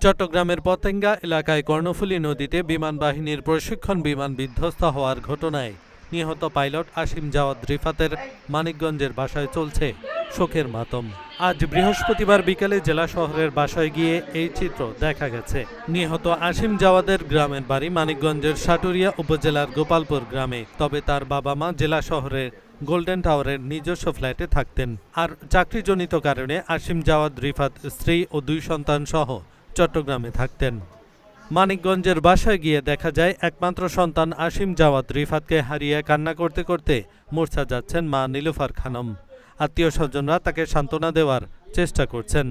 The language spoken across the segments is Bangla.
চট্টগ্রামের পতেঙ্গা এলাকায় কর্ণফুলী নদীতে বিমান বাহিনীর প্রশিক্ষণ বিমান বিধ্বস্ত হওয়ার ঘটনায় নিহত পাইলট আসিম জাওয়াদ রিফাতের মানিকগঞ্জের বাসায় চলছে শোকের মাতম। আজ বৃহস্পতিবার বিকেলে জেলা শহরের বাসায় গিয়ে এই চিত্র দেখা গেছে। নিহত আসিম জাওয়াদের গ্রামের বাড়ি মানিকগঞ্জের সাটুরিয়া উপজেলার গোপালপুর গ্রামে। তবে তার বাবা মা জেলা শহরের গোল্ডেন টাওয়ারের নিজস্ব ফ্ল্যাটে থাকতেন। আর চাকরিজনিত কারণে আসিম জাওয়াদ রিফাত স্ত্রী ও 2 সন্তান সহ চট্টগ্রামে থাকতেন। মানিকগঞ্জের বাসায় গিয়ে দেখা যায় একমাত্র সন্তান আসিম জাওয়াদ রিফাতকে হারিয়ে কান্না করতে করতে মূর্ছা যাচ্ছেন মা নীলুফার খানম। আত্মীয় স্বজনরা তাকে সান্ত্বনা দেওয়ার চেষ্টা করছেন।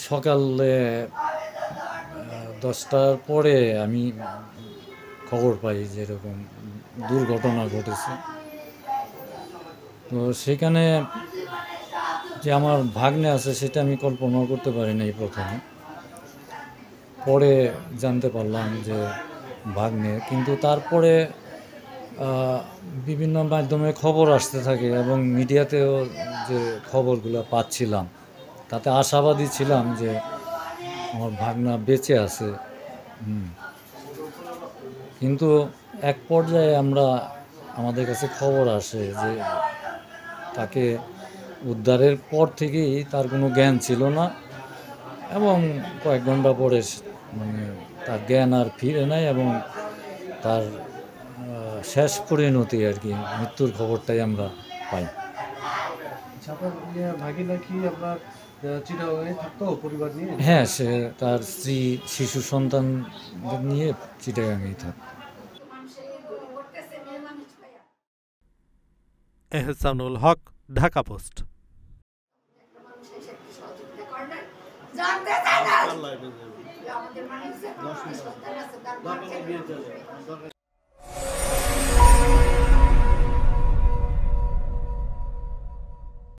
সকালে 10টার পরে আমি খবর পাই যে এরকম দুর্ঘটনা ঘটেছে। তো সেখানে যে আমার ভাগ্নে আছে সেটা আমি কল্পনা করতে পারি নাই প্রথমে। পরে জানতে পারলাম যে ভাগ্নে, কিন্তু তারপরে বিভিন্ন মাধ্যমে খবর আসতে থাকে এবং মিডিয়াতেও যে খবরগুলো পাচ্ছিলাম তাতে আশাবাদী ছিলাম যে আমার ভাগনা বেঁচে আছে। কিন্তু এক পর্যায়ে আমাদের কাছে খবর আসে যে তাকে উদ্ধারের পর থেকেই তার কোনো জ্ঞান ছিল না এবং কয়েক ঘন্টা পরে তার জ্ঞান আর ফিরে নাই এবং তার শেষ পরিণতি আর কি মৃত্যুর খবরটাই আমরা পাই। হ্যাঁ, সে তার স্ত্রী শিশু সন্তান নিয়ে চিটাগাঙেই থাকে। এহসানুল হক, ঢাকা পোস্ট।